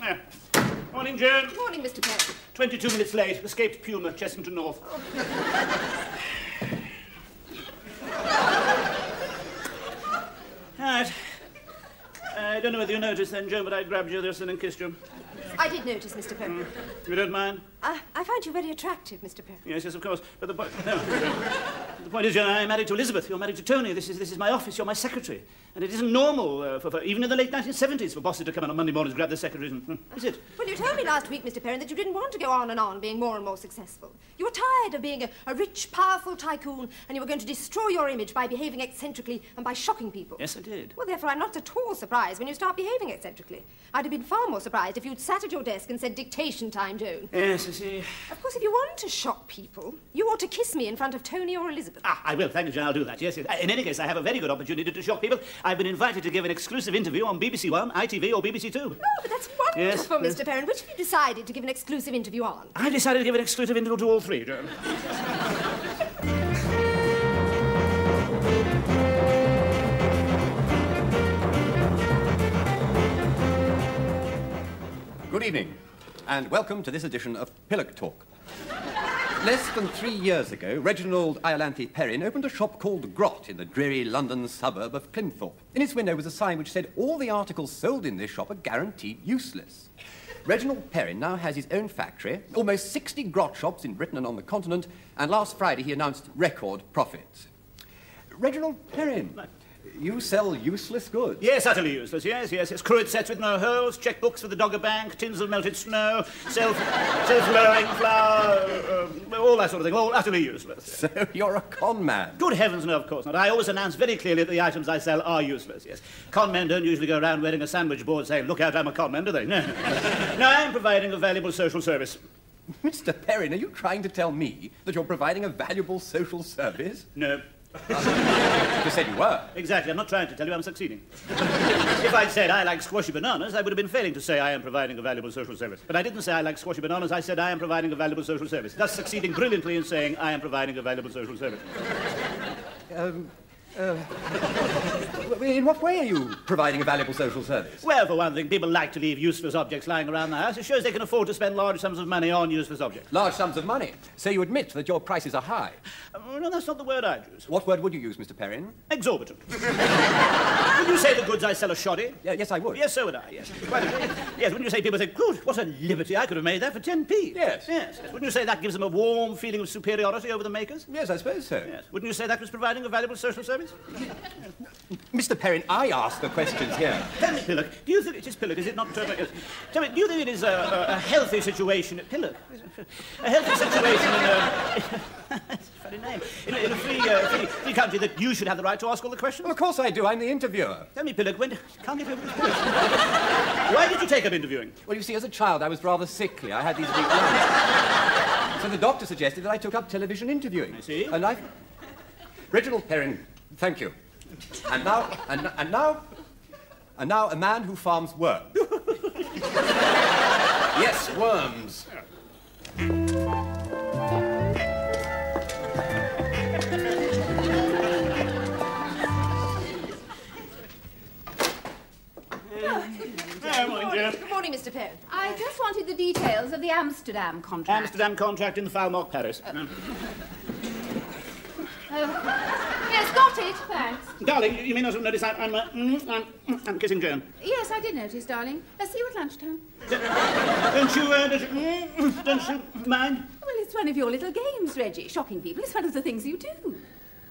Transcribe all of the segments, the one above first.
Yeah. Morning, Joan. Morning, Mr. Perrin. 22 minutes late. Escaped Puma, Chessington North. Right. I don't know whether you noticed then, Joan, but I grabbed you this and kissed you. I did notice, Mr. Perrin. You don't mind? I find you very attractive, Mr. Perrin. Yes, of course. But the point... No. The point is, Joan, I'm married to Elizabeth. You're married to Tony. This is my office. You're my secretary. And it isn't normal, even in the late 1970s, for bosses to come in on Monday mornings, grab their secretaries and... Is it? Well, you told me last week, Mr. Perrin, that you didn't want to go on and on being more and more successful. You were tired of being a rich, powerful tycoon, and you were going to destroy your image by behaving eccentrically and by shocking people. Yes, I did. Well, therefore, I'm not at all surprised when you start behaving eccentrically. I'd have been far more surprised if you'd sat at your desk and said, dictation time, Joan. Yes, I see. Of course, if you want to shock people, you ought to kiss me in front of Tony or Elizabeth. I will. Thank you, Joan. I'll do that. Yes, yes. In any case, I have a very good opportunity to shock people. I've been invited to give an exclusive interview on BBC One, ITV, or BBC Two. Oh, but that's wonderful, Yes, Mr. Perrin. Which have you decided to give an exclusive interview on? I decided to give an exclusive interview to all three, Joan. Good evening, and welcome to this edition of Pillock Talk. Less than 3 years ago, Reginald Perrin opened a shop called Grot in the dreary London suburb of Clinthorpe. In its window was a sign which said all the articles sold in this shop are guaranteed useless. Reginald Perrin now has his own factory, almost 60 Grot shops in Britain and on the continent, and last Friday he announced record profits. Reginald Perrin, you sell useless goods? Yes, utterly useless, yes. Cruet sets with no holes, checkbooks for the Dogger Bank, tins of melted snow, self-lowering flour, all that sort of thing, all utterly useless. So you're a con man? Good heavens, no, of course not. I always announce very clearly that the items I sell are useless, yes. Con men don't usually go around wearing a sandwich board saying, look out, I'm a con man, do they? No. No, I'm providing a valuable social service. Mr. Perrin, are you trying to tell me that you're providing a valuable social service? No. You said you were. Exactly. I'm not trying to tell you I'm succeeding. If I'd said I like squashy bananas, I would have been failing to say I am providing a valuable social service. But I didn't say I like squashy bananas, I said I am providing a valuable social service. Thus succeeding brilliantly in saying I am providing a valuable social service. In what way are you providing a valuable social service? Well, for one thing, people like to leave useless objects lying around the house. It shows they can afford to spend large sums of money on useless objects. Large sums of money? So you admit that your prices are high? No, that's not the word I'd use. What word would you use, Mr. Perrin? Exorbitant. Would you say the goods I sell are shoddy? Yes, I would. Yes, so would I, yes. Quite agree. Yes, wouldn't you say people think, good, what a liberty, I could have made that for 10p? Yes. Yes. Wouldn't you say that gives them a warm feeling of superiority over the makers? Yes, I suppose so. Yes. Wouldn't you say that was providing a valuable social service? Mr. Perrin, I ask the questions here. Tell me, Pillock, do you think it is Pillock? Is it not? Tell me, do you think it is a healthy situation at Pillock? A healthy situation in a funny name in a free country that you should have the right to ask all the questions? Well, of course I do. I'm the interviewer. Tell me, Pillock, can't you? Why did you take up interviewing? Well, you see, as a child, I was rather sickly. I had these weak lungs. So the doctor suggested that I took up television interviewing. I see. And Reginald Perrin, thank you. And now, a man who farms worms. Yes, worms. Good morning, Mr. Perrin. I just wanted the details of the Amsterdam contract. Amsterdam contract in the Falmouth, Paris. Yes, got it, thanks. Darling, you may not have noticed I'm kissing Joan. Yes, I did notice, darling. See you at lunchtime. Don't you mind? Well, it's one of your little games, Reggie. Shocking people is one of the things you do.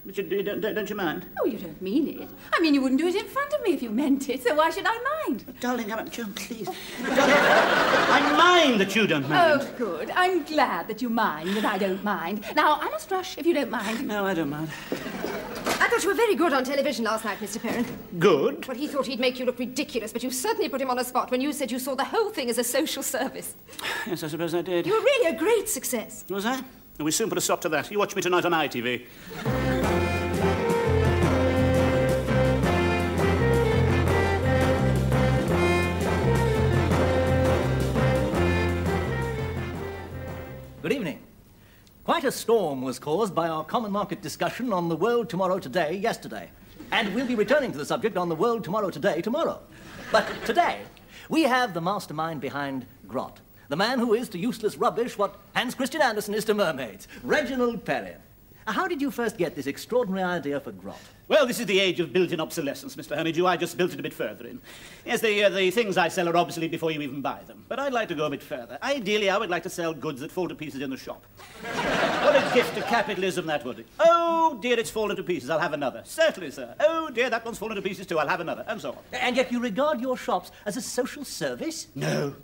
But don't you mind? Oh, you don't mean it. I mean, you wouldn't do it in front of me if you meant it, so why should I mind? But darling, Joan, please. Darling, I mind that you don't mind. Oh, good. I'm glad that you mind that I don't mind. Now, I must rush if you don't mind. No, I don't mind. I thought you were very good on television last night, Mr. Perrin. Good? Well, he thought he'd make you look ridiculous, but you certainly put him on a spot when you said you saw the whole thing as a social service. Yes, I suppose I did. You were really a great success. Was I? We soon put a stop to that. You watch me tonight on ITV. Good evening. Quite a storm was caused by our common market discussion on the World Tomorrow Today yesterday. And we'll be returning to the subject on the World Tomorrow Today tomorrow. But today, We have the mastermind behind Grot, the man who is to useless rubbish what Hans Christian Andersen is to mermaids, Reginald Perrin. How did you first get this extraordinary idea for Grot? Well, this is the age of built-in obsolescence, Mr. Honeydew. I just built it a bit further in. Yes, the things I sell are obsolete before you even buy them. But I'd like to go a bit further. Ideally, I would like to sell goods that fall to pieces in the shop. What a gift to capitalism that would be. Oh, dear, it's fallen to pieces. I'll have another. Certainly, sir. Oh, dear, that one's fallen to pieces too. I'll have another, and so on. And yet you regard your shops as a social service? No.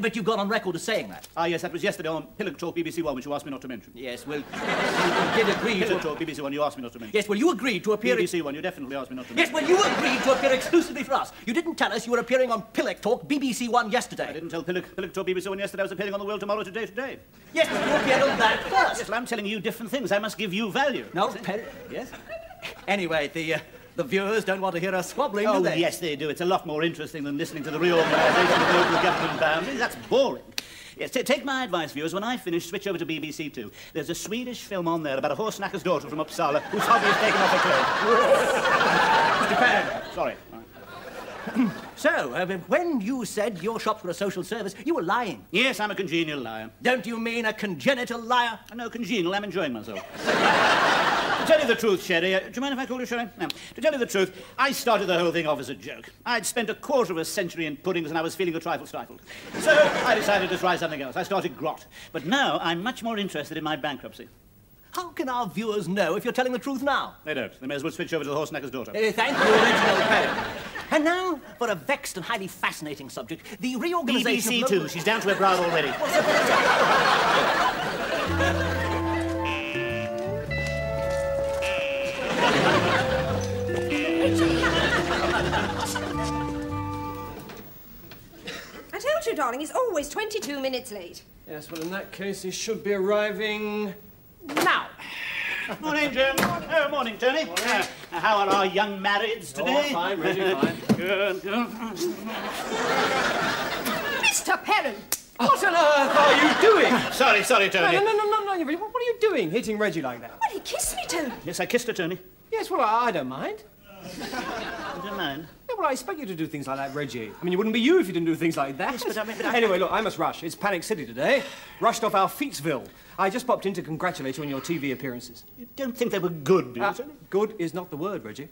But you got on record as saying that. Ah, yes, that was yesterday on Pillock Talk BBC One, which you asked me not to mention. Yes, well, you did agree Pillock Talk BBC One, you asked me not to mention. Yes, well, you agreed to appear... BBC One, you definitely asked me not to mention. Yes, well, you agreed to appear exclusively for us. You didn't tell us you were appearing on Pillock Talk BBC One yesterday. I didn't tell Pillock Talk BBC One yesterday I was appearing on The World Tomorrow Today. Yes, but you appeared on that first. Yes, well, I'm telling you different things. I must give you value. No, yes? Anyway, the viewers don't want to hear us squabbling, do they? Yes, they do. It's a lot more interesting than listening to the reorganisation of local government boundaries. That's boring. Yes, take my advice, viewers. When I finish, switch over to BBC Two. There's a Swedish film on there about a horse knacker's daughter from Uppsala whose hobby is taking off her clothes. Mr. Perrin. Sorry. So, when you said your shops were a social service, you were lying. Yes, I'm a congenial liar. Don't you mean a congenital liar? No, congenial. I'm enjoying myself. To tell you the truth, Sherry, do you mind if I call you Sherry? No. To tell you the truth, I started the whole thing off as a joke. I'd spent a quarter of a century in puddings and I was feeling a trifle stifled. So I decided to try something else. I started Grot. But now I'm much more interested in my bankruptcy. How can our viewers know if you're telling the truth now? They don't. They may as well switch over to the horse knacker's daughter. Thank you, Reginald Perrin. And now, for a vexed and highly fascinating subject, the reorganisation BBC of... Two. She's down to her brow already. I told you, darling, he's always 22 minutes late. Yes, well, in that case, he should be arriving now. Morning, Jim. Oh, morning, Tony. How are our young marrieds today? Oh, fine, Reggie, fine. Good. Mr. Perrin! What on earth are you doing? Sorry, Tony. No, what are you doing, hitting Reggie like that? Well, he kissed me, Tony. Yes, I kissed her, Tony. Yes, well, I don't mind. I don't mind. Yeah, well, I expect you to do things like that, Reggie. I mean, it wouldn't be you if you didn't do things like that. Yes, but I mean... Anyway, look, I must rush. It's Panic City today. Rushed off our Feetsville. I just popped in to congratulate you on your TV appearances. You don't think they were good, do you, Tony? Good is not the word, Reggie.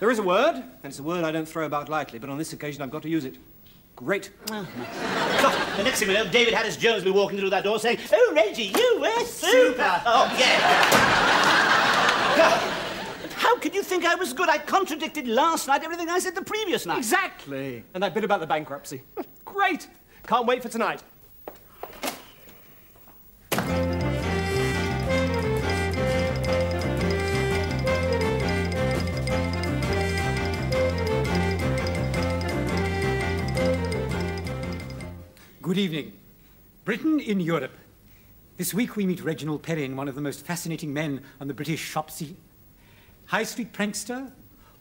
There is a word, and it's a word I don't throw about lightly, but on this occasion I've got to use it. Great. God, the next thing we know, David Harris Jones will be walking through that door saying, "Oh, Reggie, you were super!" Oh, yeah. God. How could you think I was good? I contradicted last night everything I said the previous night. Exactly. And that bit about the bankruptcy. Great. Can't wait for tonight. Good evening. Britain in Europe. This week we meet Reginald Perrin, one of the most fascinating men on the British shop scene. High street prankster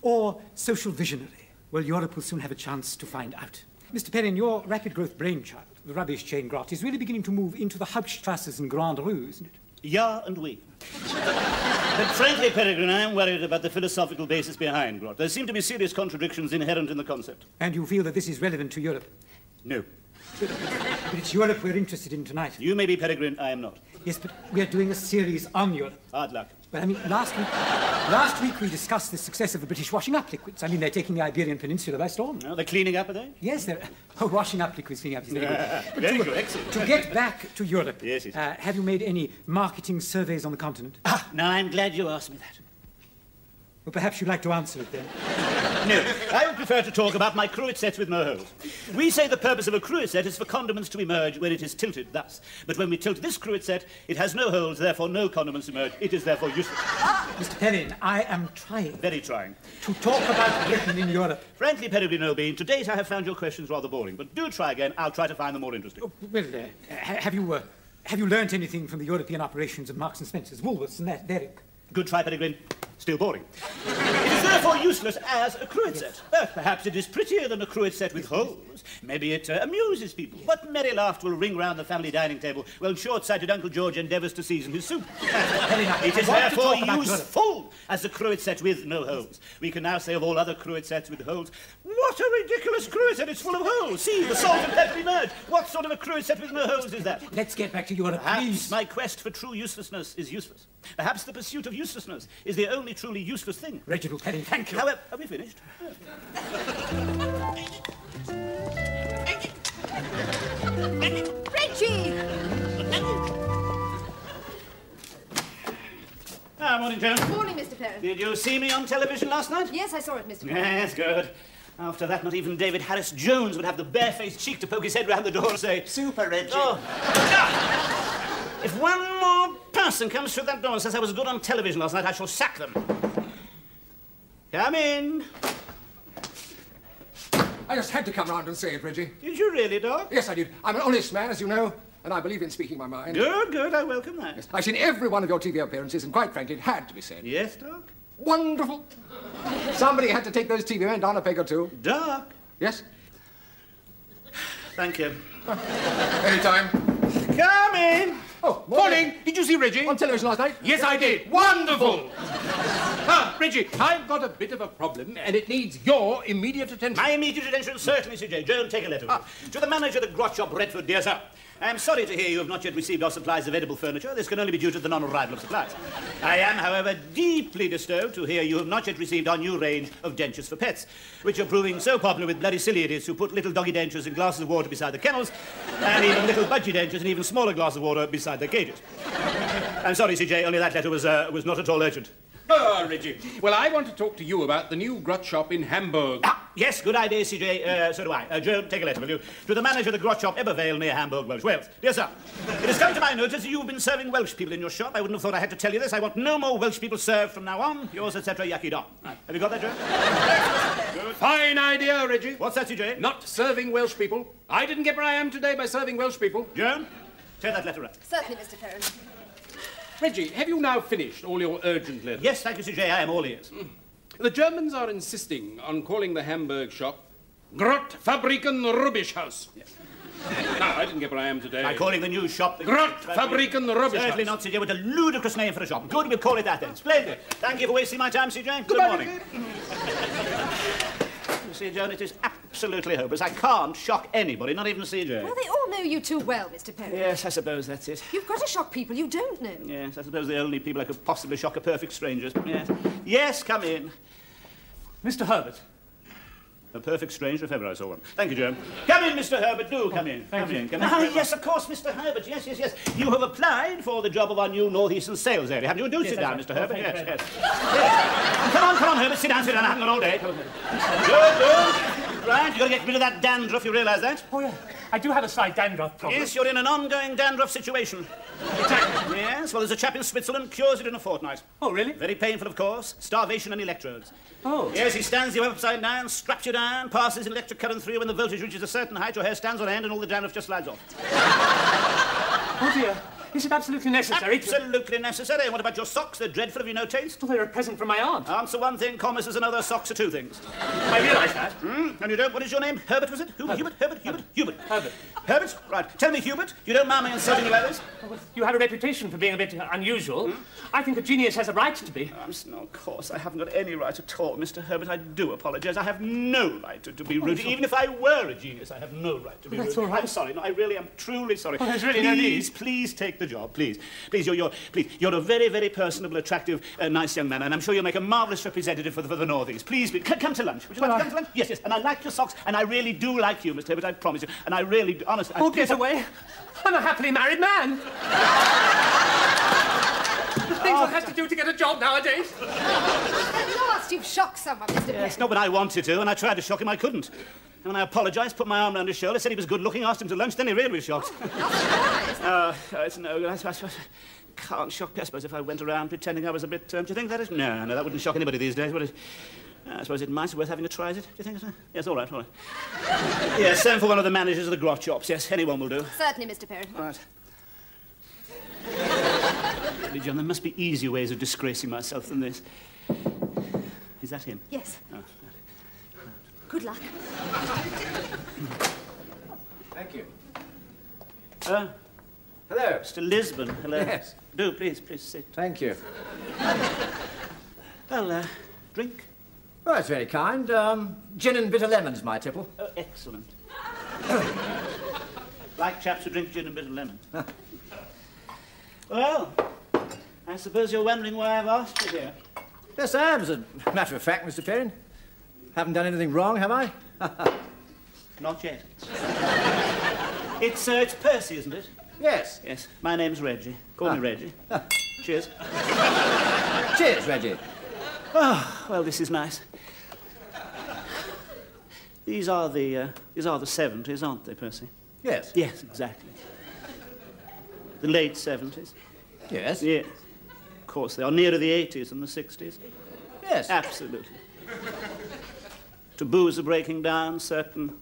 or social visionary? Well, Europe will soon have a chance to find out. Mr. Perrin, your rapid growth brainchild, the rubbish chain Grot, is really beginning to move into the Hauptstrasses and Grand Rue, isn't it? Ja and oui. But frankly, Peregrine, I am worried about the philosophical basis behind Grot. There seem to be serious contradictions inherent in the concept. And you feel that this is relevant to Europe? No. But it's Europe we're interested in tonight. You may be Peregrine, I am not. Yes, but we are doing a series on Europe. Hard luck. But I mean, last week we discussed the success of the British washing up liquids. I mean, they're taking the Iberian Peninsula by storm. No, they're cleaning up, are they? Yes, they're washing up liquids, cleaning up is very good. But Very good, excellent. To get back to Europe, Yes. have you made any marketing surveys on the continent? Now, I'm glad you asked me that. Well, perhaps you'd like to answer it then. No, I would prefer to talk about my cruet sets with no holes. We say the purpose of a cruet set is for condiments to emerge when it is tilted, thus. But when we tilt this cruet set, it has no holes, therefore no condiments emerge. It is therefore useless. Mr. Perrin, I am trying Very trying. to talk about Britain in Europe. Frankly, Peregrine O'Bean, to date I have found your questions rather boring, but do try again. I'll try to find them more interesting. Well, have you learnt anything from the European operations of Marks and Spencer's, Woolworths and that, their ilk? Good try, Peregrine. Still boring. It is therefore useless as a cruet set. Perhaps it is prettier than a cruet set with holes. Maybe it amuses people. What merry laughter will ring round the family dining table while short-sighted Uncle George endeavours to season his soup. It is therefore useful as a cruet set with no holes. We can now say of all other cruet sets with holes, what a ridiculous cruet set, it's full of holes. See, the salt and pepper emerge. What sort of a cruet set with no holes is that? Let's get back to Europe, Perhaps please. my quest for true uselessness is useless. Perhaps the pursuit of uselessness is the only truly useless thing. Reginald Perrin, thank you. However, have we finished? Reggie! Morning, Joan. Morning, Mr. Perrin. Did you see me on television last night? Yes, I saw it, Mr. Perrin. Yes, good. After that, not even David Harris Jones would have the barefaced cheek to poke his head round the door and say, "Super, Reggie." Oh. If one more person comes through that door and says I was good on television last night, I shall sack them. Come in. I just had to come round and say it, Reggie. Did you really, Doc? Yes, I did. I'm an honest man, as you know, and I believe in speaking my mind. Good, good. I welcome that. Yes. I've seen every one of your TV appearances, and quite frankly, it had to be said. Yes, Doc? Wonderful. Somebody had to take those TV men down a peg or two. Doc? Yes? Thank you. Anytime. Come in. Oh, Morning. Did you see Reggie? On television last night? Yes, I did. Wonderful. Reggie, I've got a bit of a problem, and it needs your immediate attention. My immediate attention, certainly, CJ. Joan, take a letter. To the manager of the grot shop, Redford, dear sir. I am sorry to hear you have not yet received our supplies of edible furniture. This can only be due to the non-arrival of supplies. I am, however, deeply disturbed to hear you have not yet received our new range of dentures for pets, which are proving so popular with bloody silly idiots who put little doggy dentures in glasses of water beside the kennels, and even little budgie dentures in even smaller glasses of water beside their cages. I'm sorry, CJ, only that letter was not at all urgent. Oh, Reggie. Well, I want to talk to you about the new grot shop in Hamburg. Yes, good idea, CJ. So do I. Joan, take a letter, will you? To the manager of the grot shop, Ebervale, near Hamburg, Welsh, Wales. Dear sir, it has come to my notice that you've been serving Welsh people in your shop. I wouldn't have thought I had to tell you this. I want no more Welsh people served from now on. Yours, etc., Yaki Don. Right. Have you got that, Joan? Fine idea, Reggie. What's that, CJ? Not serving Welsh people. I didn't get where I am today by serving Welsh people. Joan, tear that letter up. Certainly, Mr. Perrin. Reggie, have you now finished all your urgent letters? Yes, thank you, CJ. I am all ears. The Germans are insisting on calling the Hamburg shop Grot Fabriken Rubbish House. Yes. No, I didn't get where I am today. By calling the new shop... Grot Fabriken Rubbish House. Certainly not, CJ. What a ludicrous name for a shop. Good, we'll call it that then. Splendid. Thank you for wasting my time, CJ. Good morning. You see, Joan, it is absolutely hopeless. I can't shock anybody, not even CJ. Well, they all know you too well, Mr. Perrin. Yes, I suppose that's it. You've got to shock people you don't know. Yes, I suppose the only people I could possibly shock are perfect strangers. Yes. Yes, come in. Mr. Herbert. A perfect stranger if ever I saw one. Thank you, Joan. Come in, Mr. Herbert. Do come in. Come in. Ah, yes, of course, Mr. Herbert. Yes, yes, yes. You have applied for the job of our new northeastern sales area, haven't you? Do sit down, Mr. Herbert. Yes, yes. Come on, Herbert. Sit down. I haven't got all day. Good. Right, you've got to get rid of that dandruff. You realise that? Oh, yeah. I do have a slight dandruff problem. Yes, you're in an ongoing dandruff situation. Exactly. Yes, well, there's a chap in Switzerland cures it in a fortnight. Oh, really? Very painful, of course. Starvation and electrodes. Oh. Yes, he stands you upside down, straps you down, passes electric current through you. When the voltage reaches a certain height, your hair stands on end and all the dandruff just slides off. Oh, dear. Is it absolutely necessary? Absolutely necessary. And what about your socks? They're dreadful. Have you no taste? Well, they're a present from my aunt. Answer one thing, commas is another, socks are two things. I realise that. And you don't? What is your name? Herbert, was it? Hubert? Herbert? Hubert. Herbert. Herbert? Right. Tell me, Hubert, you don't mind me insulting you others? Well, you have a reputation for being a bit unusual. I think a genius has a right to be. No, of course, I haven't got any right at all, Mr. Herbert. I do apologise. I have no right to be rude. Even if I were a genius, I have no right to be rude. That's all right. I'm sorry. No, I really am truly sorry. Oh, there's really no need. Please take the job, please. Please, you're a very, very personable, attractive, nice young man, and I'm sure you'll make a marvellous representative for the Northeast. Please, come to lunch. Would you like to come to lunch? Yes, yes. And I like your socks, and I really do like you, Mr. Herbert, I promise you. And I really do, honestly... Oh, get away. I'm a happily married man. The things one has to do to get a job nowadays. At last you've shocked someone, Mr. Perrin. Yes, not when I wanted to, and I tried to shock him, I couldn't. And when I apologised, put my arm round his shoulder, said he was good-looking, asked him to lunch, then he really was shocked. It's no good. I can't shock, I suppose, if I went around pretending I was a bit... do you think that is? No, that wouldn't shock anybody these days, would it? I suppose it might be worth having a try, is it? Do you think so? Yes, all right. Yes, send for one of the managers of the grot shops. Yes, anyone will do. Certainly, Mr. Perrin. All right. Really, John, there must be easier ways of disgracing myself than this. Is that him? Yes. Oh. Good luck. Thank you. Hello. Mr. Lisbon. Hello. Yes. Do, please sit. Thank you. Well, drink? Well, that's very kind. Gin and bitter lemons, my tipple. Oh, excellent. Like chaps who drink gin and bitter lemon. Well, I suppose you're wondering why I've asked you here. Yes, I am, as a matter of fact, Mr. Perrin. Haven't done anything wrong, have I? Not yet. It's Percy, isn't it? Yes. Yes. My name's Reggie. Call me Reggie. Cheers. Cheers, Reggie. Oh, well, this is nice. These are the 70s, aren't they, Percy? Yes. Yes, exactly. The late 70s. Yes. Yes. Of course, they are nearer the 80s than the 60s. Yes. Absolutely. Taboos are breaking down. Certain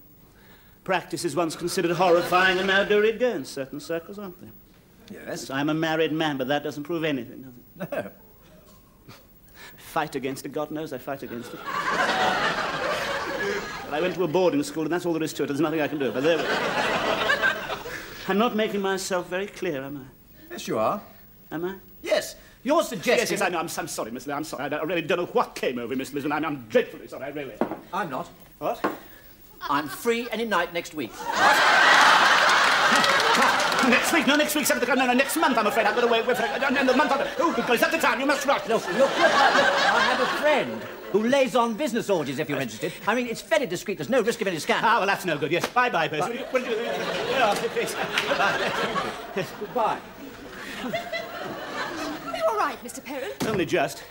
practices once considered horrifying are now de rigueur in certain circles, aren't they? Yes. I'm a married man, but that doesn't prove anything, does it? No. Fight against it. God knows I fight against it. Well, I went to a boarding school, and that's all there is to it. There's nothing I can do. But there we go. I'm not making myself very clear, am I? Yes, you are. Am I? Yes. You're suggesting... Yes, I know. I'm sorry, Miss Lee. I'm sorry. I really don't know what came over Miss Lisbon. I'm dreadfully sorry. I really am. I'm not. What? I'm free any night next week. Next week? No, next week. No, next month, I'm afraid. I've got to wait. And the month after. Oh, because that's the time. You must rush. Look, I have a friend who lays on business orders, if you're interested. I mean, it's very discreet. There's no risk of any scandal. Ah, well, that's no good. Yes. Bye-bye, Percy. Yes, goodbye. Are you all right, Mr. Perrin? Only just.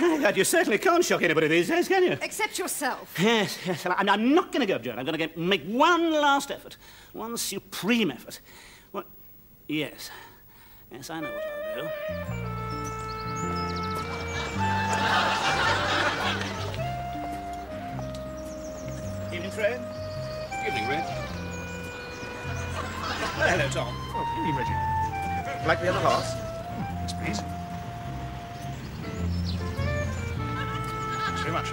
God, you certainly can't shock anybody these days, can you? Except yourself. Yes. Well, I'm not going to go, Joan. I'm going to make one last effort. One supreme effort. What? Yes. Yes, I know what I'll do. Evening, Fred. Evening, Red. Oh, hello, Tom. Oh, evening, Reggie. Like the other horse? Yes, please. Thanks very much.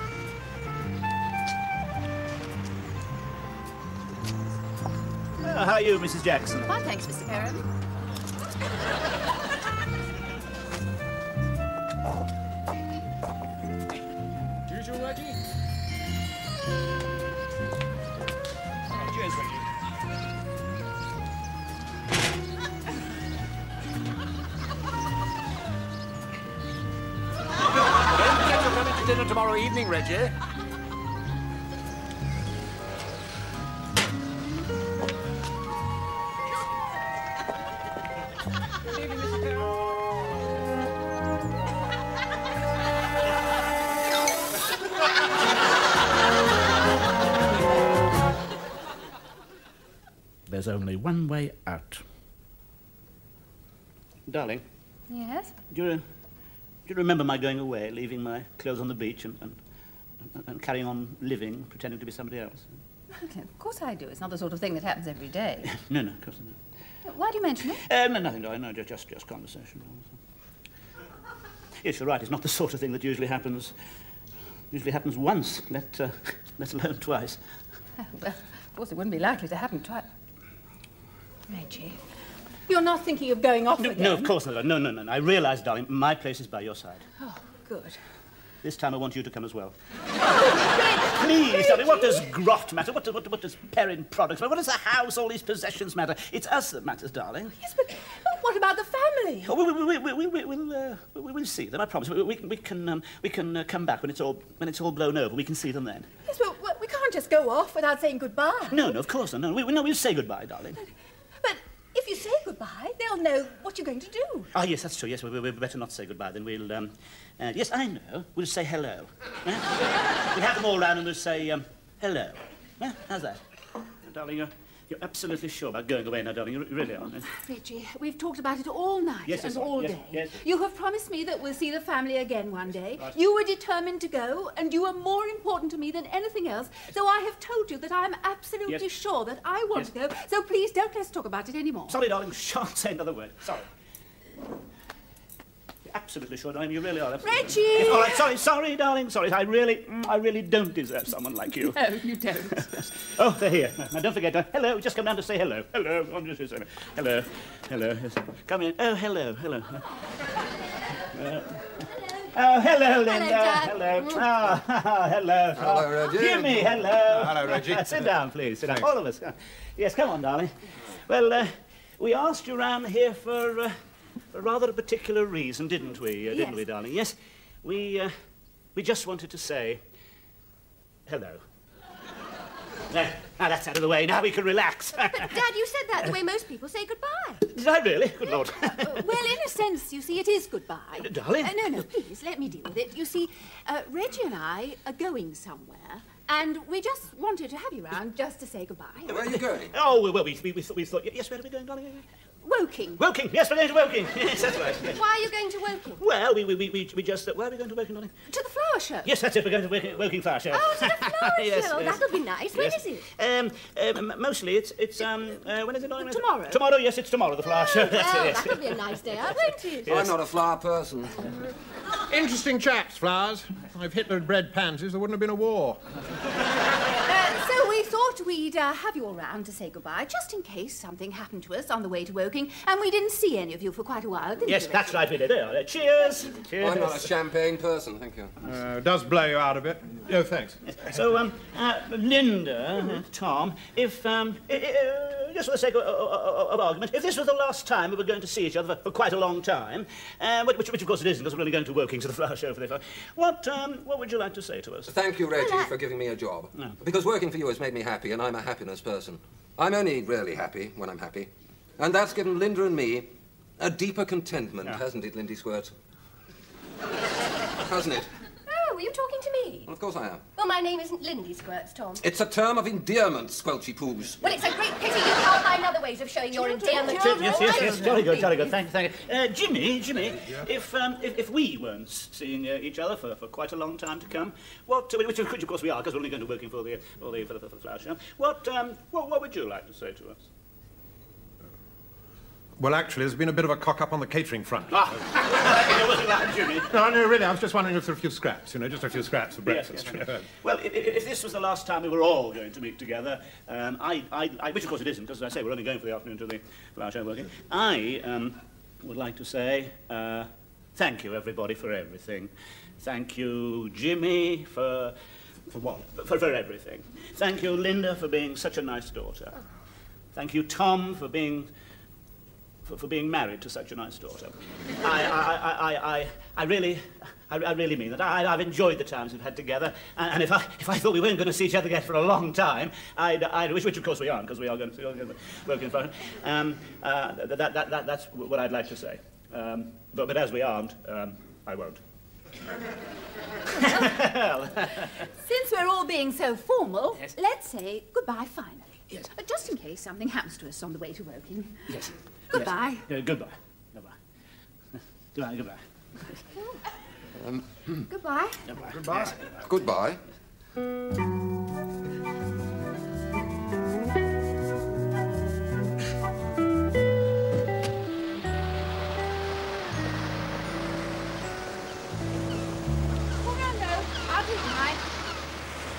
How are you, Mrs. Jackson? Fine, thanks, Mr. Perrin. Usual, Reggie? Cheers, Reggie. Don't forget you're coming to dinner tomorrow evening, Reggie. There's only one way out. Darling, Yes? do you remember my going away, leaving my clothes on the beach and carrying on living, pretending to be somebody else? Okay, of course I do. It's not the sort of thing that happens every day. No, of course not. Why do you mention it? No, nothing, darling. No, just conversation. Yes, you're right. It's not the sort of thing that usually happens once, let alone twice. Oh, well, of course it wouldn't be likely to happen twice. Reggie, you're not thinking of going off again? No, of course not. No. I realise, darling, my place is by your side. Oh, good. This time I want you to come as well. Please, darling, what does grot matter? What does Perrin products matter? What does the house, all these possessions matter? It's us that matters, darling. Yes, but what about the family? Oh, we'll see them, I promise. We can come back when it's all blown over. We can see them then. Yes, but we can't just go off without saying goodbye. No, of course not. No, we'll say goodbye, darling. But if you say goodbye, they'll know what you're going to do. Ah, yes, that's true. Yes, we better not say goodbye. Then we'll, yes, I know. We'll say hello. We'll have them all round and we'll say, hello. How's that? Darling, you're absolutely sure about going away now, darling. You really are. Reggie, we've talked about it all night and all day. Yes. You have promised me that we'll see the family again one day. Right. You were determined to go, and you are more important to me than anything else. So I have told you that I'm absolutely sure that I want to go. So please don't let's talk about it anymore. Sorry, darling. Shan't say another word. Sorry. absolutely sure, darling. You really are. Reggie! Yes, all right, sorry, darling. Sorry, I really don't deserve someone like you. No, you don't. Oh, they're here. Now, don't forget. Hello. Just come down to say hello. Hello. I'm just saying hello. Hello. Yes. Come in. Oh, hello. Oh, hello, Linda. Hello, Dad. Oh, hello. Hello, Reggie. Jimmy, hello. Hello, Reggie. Sit down, please. Sit down. All of us. Yes, come on, darling. Well, we asked you round here for a rather particular reason, didn't we? Didn't we, darling? Yes. We just wanted to say hello. Now, that's out of the way. Now we can relax. But, Dad, you said that the way most people say goodbye. Did I really? Good Lord. Well, in a sense, you see, it is goodbye. Darling? No, please, let me deal with it. You see, Reggie and I are going somewhere, and we just wanted to have you round just to say goodbye. Where are you going? Oh, well, we thought... Yes, where are we going, darling? Woking. Woking. Yes, we're going to Woking. Yes, that's right. Yes. Why are you going to Woking? Well, we just... where are we going to Woking, darling? To the flower show. Yes, that's it. We're going to Woking Flower Show. Oh, to the flower Yes, show. yes. That'll be nice. When is it? Mostly it's when is it, darling? Tomorrow. Tomorrow, yes, it's tomorrow, the flower show. That's Well, it, yes. that'll be a nice day out, won't it? I'm not a flower person. Interesting chaps, Flowers. If Hitler had bred pansies, there wouldn't have been a war. So we thought we'd have you all round to say goodbye, just in case something happened to us on the way to Woking, and we didn't see any of you for quite a while, didn't Yes, we? that's right, we did. Cheers. Cheers. I'm not a champagne person, thank you. Does blow you out a bit. Oh, thanks. So, Linda, Tom, if, just for the sake of argument, if this was the last time we were going to see each other for quite a long time, which of course it isn't, because we're only going to Woking to the flower show for the flower, what would you like to say to us? Thank you, Reggie, for giving me a job. No. Because working for you has made me happy, and I'm a happiness person. I'm only really happy when I'm happy. And that's given Linda and me a deeper contentment, hasn't it, Lindy Squirts? Hasn't it? Oh, were you talking to me? Well, of course I am. Well, my name isn't Lindy Squirts, Tom. It's a term of endearment, Squelchy Poos. Well, it's a great pity you can't find other ways of showing your endearment. Yes. Jolly good. Thank you. Jimmy, if we weren't seeing each other for quite a long time to come, which of course we are, because we're only going to Woking for the flower show, what would you like to say to us? Well, actually, there's been a bit of a cock-up on the catering front. It wasn't that, Jimmy. No, really, I was just wondering if there were a few scraps, just a few scraps for breakfast. Yes. Well, if this was the last time we were all going to meet together, which of course it isn't, because as I say, we're only going for the afternoon to the flower show working, I would like to say thank you, everybody, for everything. Thank you, Jimmy, for what? For everything. Thank you, Linda, for being such a nice daughter. Thank you, Tom, for being married to such a nice daughter. I really mean that. I've enjoyed the times we've had together, and if I thought we weren't going to see each other again for a long time, I'd wish, which of course we aren't, because we are going to work in front. That's what I'd like to say. But as we aren't, I won't. Since we're all being so formal, Yes. let's say goodbye finally. Yes. Just in case something happens to us on the way to Woking. Yes. Goodbye. Yes. Goodbye. Goodbye. Goodbye. Goodbye. Goodbye.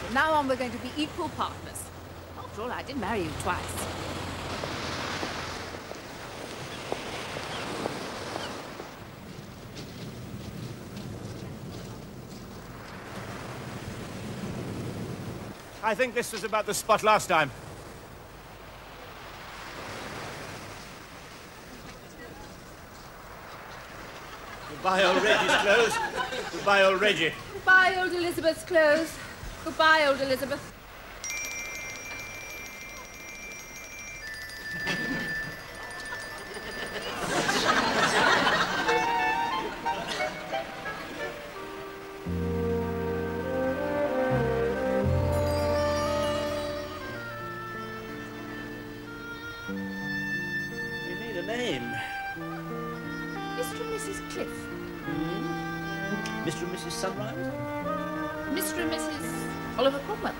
From now on, we're going to be equal partners. After all, I did marry you twice. I think this was about the spot last time. Goodbye, old Reggie's clothes. Goodbye, old Reggie. Goodbye, old Elizabeth's clothes. Goodbye, old Elizabeth. You need a name. Mr. and Mrs. Cliff. Mr. and Mrs. Sunrise? Mr. and Mrs. Oliver Cromwell.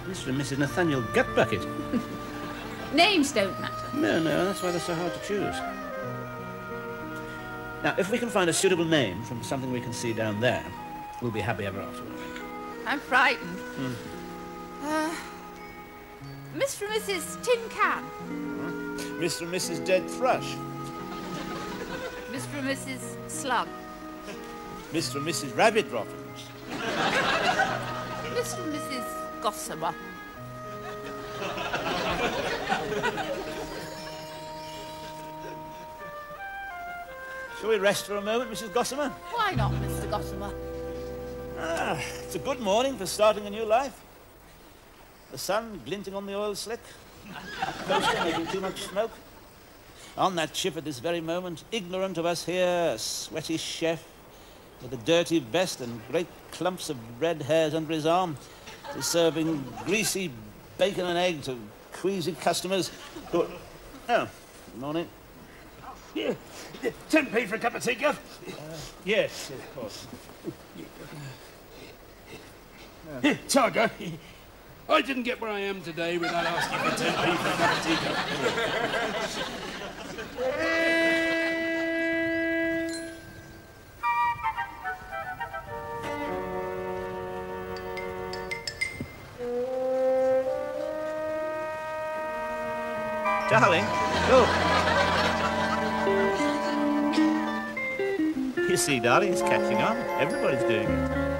Mr. and Mrs. Nathaniel Gutbucket. Names don't matter. No, that's why they're so hard to choose. Now, if we can find a suitable name from something we can see down there, we'll be happy ever after. I'm frightened. Mr. and Mrs. Tin Can. Mr. and Mrs. Dead Thrush. Mr. and Mrs. Slug. Mr. and Mrs. Rabbit Rottens. Mr. and Mrs. Gossamer. Shall we rest for a moment, Mrs. Gossamer? Why not, Mr. Gossamer? It's a good morning for starting a new life. The sun glinting on the oil slick. Coaster making too much smoke. On that ship at this very moment, ignorant of us here, a sweaty chef with a dirty vest and great clumps of red hairs under his arm, is serving greasy bacon and egg to queasy customers who... Oh, good morning. Yeah. 10p for a cup of tea, Guff? Yes, of course. Tiger, I didn't get where I am today without asking for 10p for a cup of tea, Guff. Darling, look. You see, darling, it's catching on. Everybody's doing it.